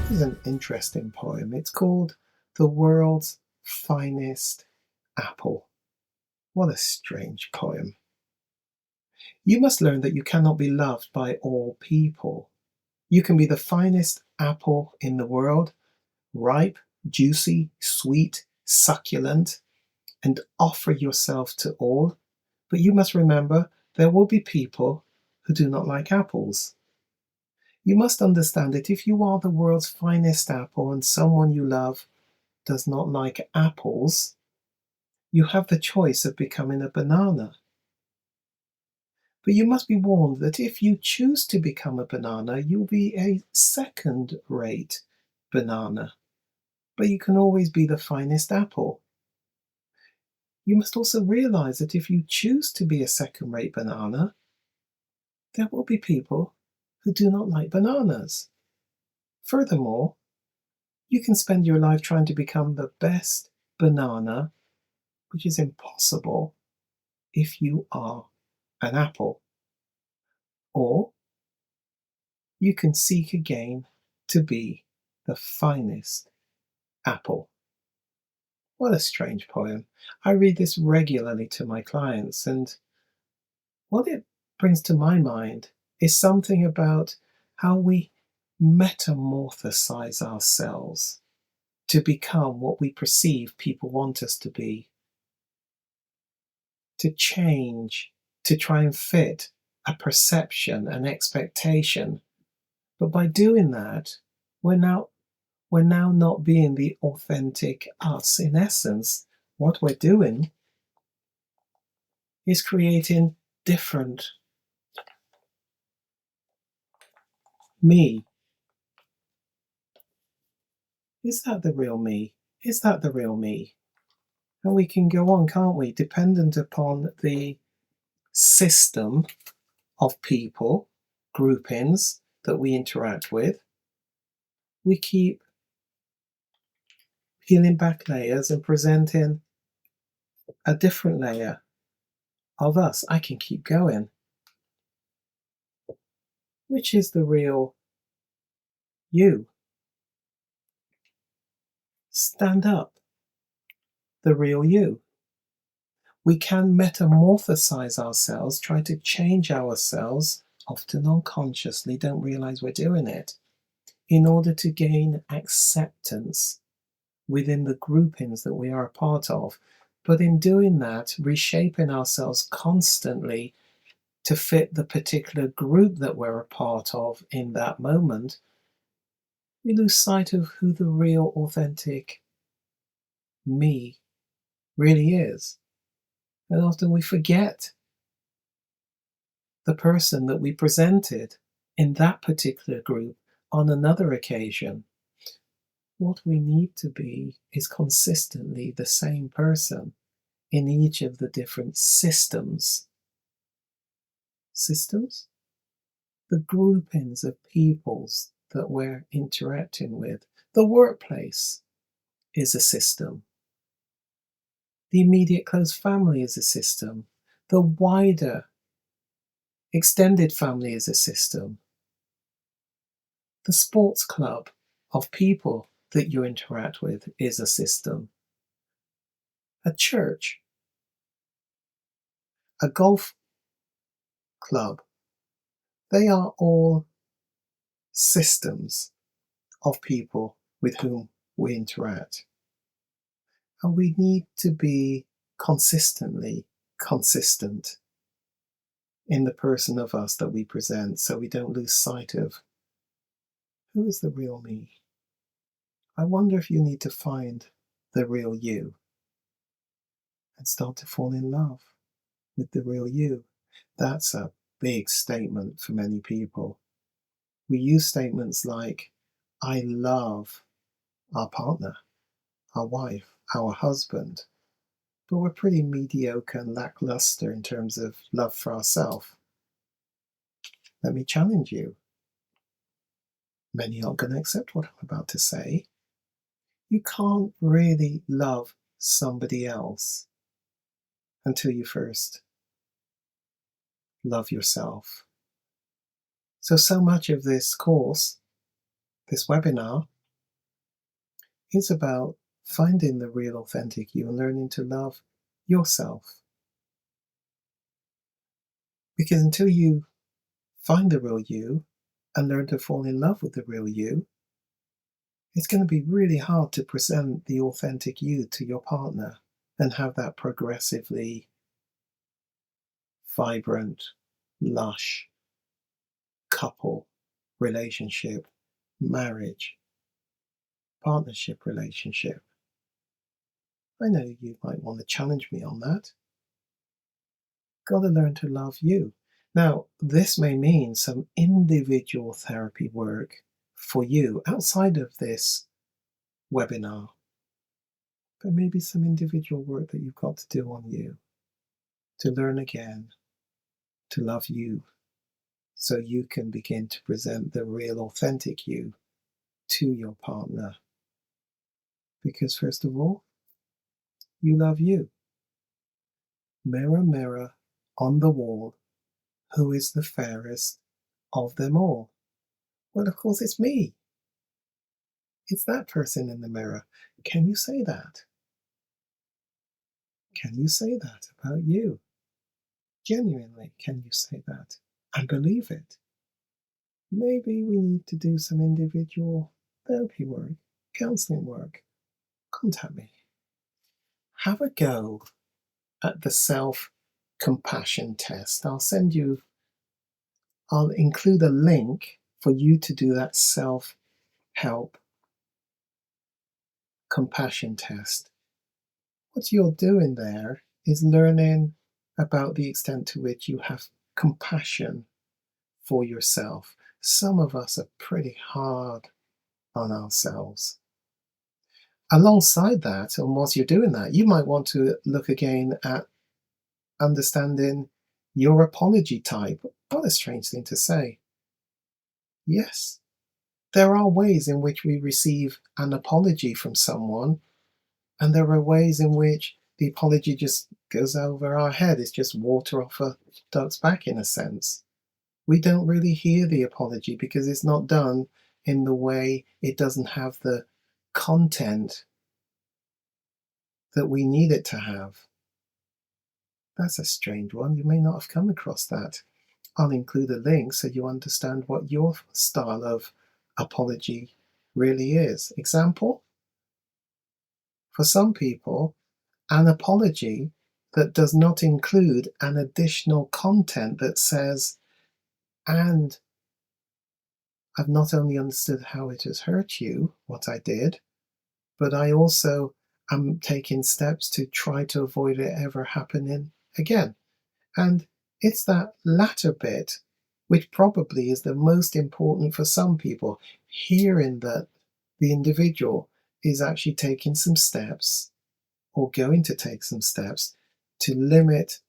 This is an interesting poem. It's called The World's Finest Apple. What a strange poem. You must learn that you cannot be loved by all people. You can be the finest apple in the world, ripe, juicy, sweet, succulent, and offer yourself to all. But you must remember there will be people who do not like apples. You must understand that if you are the world's finest apple and someone you love does not like apples, you have the choice of becoming a banana. But you must be warned that if you choose to become a banana, you'll be a second-rate banana. But you can always be the finest apple. You must also realize that if you choose to be a second-rate banana, there will be people who do not like bananas. Furthermore, you can spend your life trying to become the best banana, which is impossible if you are an apple. Or you can seek again to be the finest apple. What a strange poem. I read this regularly to my clients, and what it brings to my mind is something about how we metamorphosize ourselves to become what we perceive people want us to be, to change, to try and fit a perception, an expectation. But by doing that, we're now not being the authentic us. In essence, what we're doing is creating different me. Is that the real me? Is that the real me? And we can go on, can't we? Dependent upon the system of people, groupings that we interact with, we keep peeling back layers and presenting a different layer of us. I can keep going. Which is the real you? Stand up. The real you. We can metamorphosize ourselves, try to change ourselves, often unconsciously, don't realize we're doing it, in order to gain acceptance within the groupings that we are a part of. But in doing that, reshaping ourselves constantly to fit the particular group that we're a part of in that moment, we lose sight of who the real, authentic me really is. And often we forget the person that we presented in that particular group on another occasion. What we need to be is consistently the same person in each of the different systems. Systems? The groupings of peoples that we're interacting with. The workplace is a system. The immediate close family is a system. The wider extended family is a system. The sports club of people that you interact with is a system. A church, a golf club, they are all systems of people with whom we interact. And we need to be consistently consistent in the person of us that we present, so we don't lose sight of who is the real me. I wonder if you need to find the real you and start to fall in love with the real you. That's a big statement for many people. We use statements like, I love our partner, our wife, our husband, but we're pretty mediocre and lackluster in terms of love for ourselves. Let me challenge you. Many aren't going to accept what I'm about to say. You can't really love somebody else until you first love yourself. So much of this course, this webinar, It's about finding the real authentic you and learning to love yourself. Because until you find the real you and learn to fall in love with the real you, it's going to be really hard to present the authentic you to your partner and have that progressively vibrant, lush couple relationship, marriage, partnership relationship. I know you might want to challenge me on that. Got to learn to love you. Now, this may mean some individual therapy work for you outside of this webinar, but maybe some individual work that you've got to do on you to learn again to love you so you can begin to present the real authentic you to your partner. Because first of all, you love you. Mirror, mirror on the wall, who is the fairest of them all? Well, of course, it's me. It's that person in the mirror. Can you say that? Can you say that about you? Genuinely, can you say that and believe it? Maybe we need to do some individual therapy work, counseling work. Contact me. Have a go at the self-compassion test. I'll include a link for you to do that self-help compassion test. What you're doing there is learning about the extent to which you have compassion for yourself. Some of us are pretty hard on ourselves. Alongside that, and whilst you're doing that, you might want to look again at understanding your apology type. What a strange thing to say. Yes, there are ways in which we receive an apology from someone, and there are ways in which the apology just goes over our head. It's just water off a duck's back, in a sense. We don't really hear the apology because it's not done in the way, it doesn't have the content that we need it to have. That's a strange one. You may not have come across that. I'll include a link so you understand what your style of apology really is. Example? For some people, an apology that does not include an additional content that says, and I've not only understood how it has hurt you, what I did, but I also am taking steps to try to avoid it ever happening again. And it's that latter bit which probably is the most important for some people, hearing that the individual is actually taking some steps or going to take some steps to limit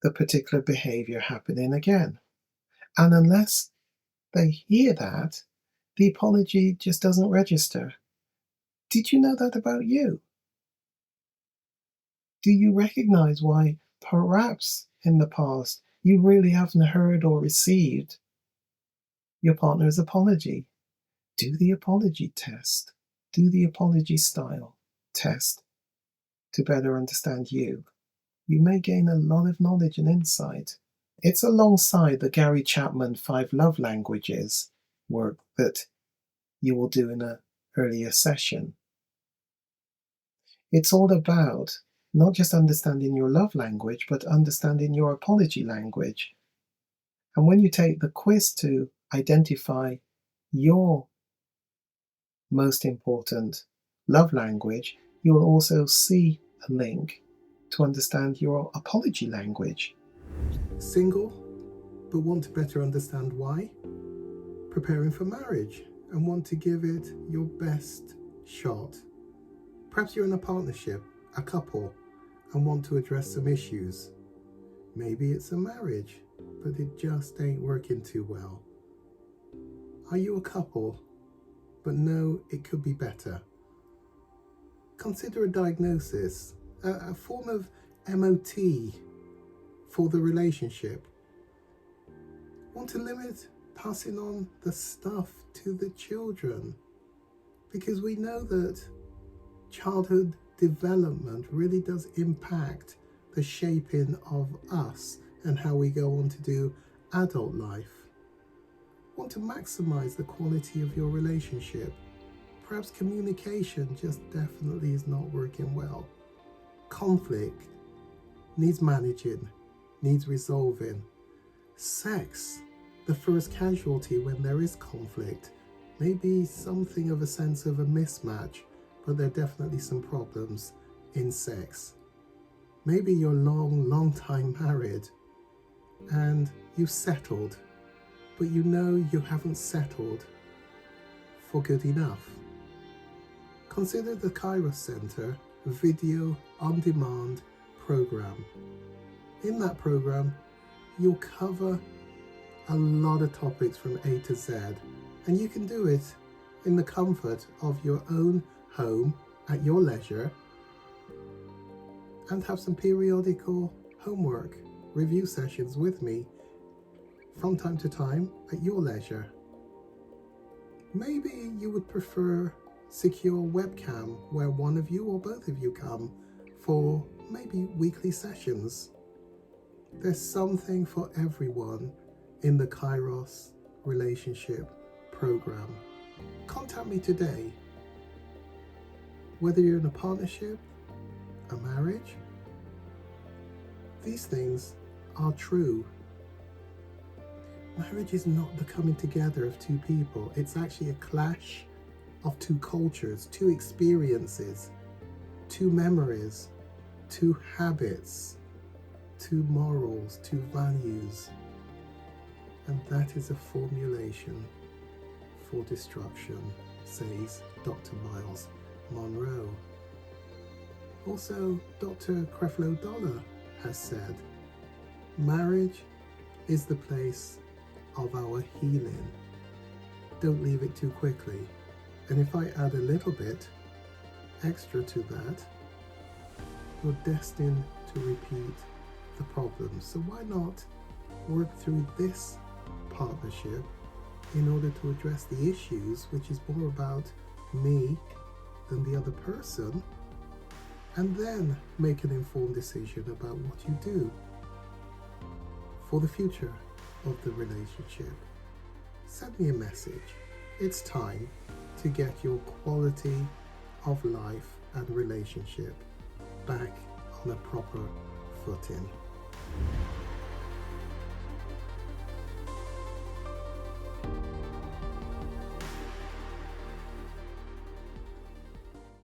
the particular behavior happening again. And unless they hear that, the apology just doesn't register. Did you know that about you? Do you recognize why perhaps in the past you really haven't heard or received your partner's apology? Do the apology test. Do the apology style test to better understand you. You may gain a lot of knowledge and insight. It's alongside the Gary Chapman 5 Love Languages work that you will do in an earlier session. It's all about not just understanding your love language, but understanding your apology language. And when you take the quiz to identify your most important love language, you will also see a link to understand your apology language. Single, but want to better understand why? Preparing for marriage and want to give it your best shot. Perhaps you're in a partnership, a couple, and want to address some issues. Maybe it's a marriage, but it just ain't working too well. Are you a couple, but know it could be better? Consider a diagnosis, a form of MOT for the relationship. Want to limit passing on the stuff to the children? because we know that childhood development really does impact the shaping of us and how we go on to do adult life. Want to maximize the quality of your relationship? Perhaps communication just definitely is not working well. Conflict needs managing, needs resolving. Sex, the first casualty when there is conflict, may be something of a sense of a mismatch, but there are definitely some problems in sex. Maybe you're long time married and you've settled, but you know you haven't settled for good enough. Consider the Kairos Center video on demand program. In that program, you'll cover a lot of topics from A to Z, and you can do it in the comfort of your own home at your leisure, and have some periodical homework review sessions with me from time to time at your leisure. Maybe you would prefer secure webcam where one of you or both of you come for maybe weekly sessions. There's something for everyone in the Kairos relationship program. Contact me today. Whether you're in a partnership, a marriage, these things are true. Marriage is not the coming together of two people. It's actually a clash of two cultures, two experiences, two memories, two habits, two morals, two values. And that is a formulation for destruction, says Dr. Miles Monroe. Also, Dr. Creflo Dollar has said, marriage is the place of our healing. Don't leave it too quickly. And if I add a little bit extra to that, you're destined to repeat the problems. So why not work through this partnership in order to address the issues, which is more about me than the other person, and then make an informed decision about what you do for the future of the relationship. Send me a message. It's time to get your quality of life and relationship back on a proper footing.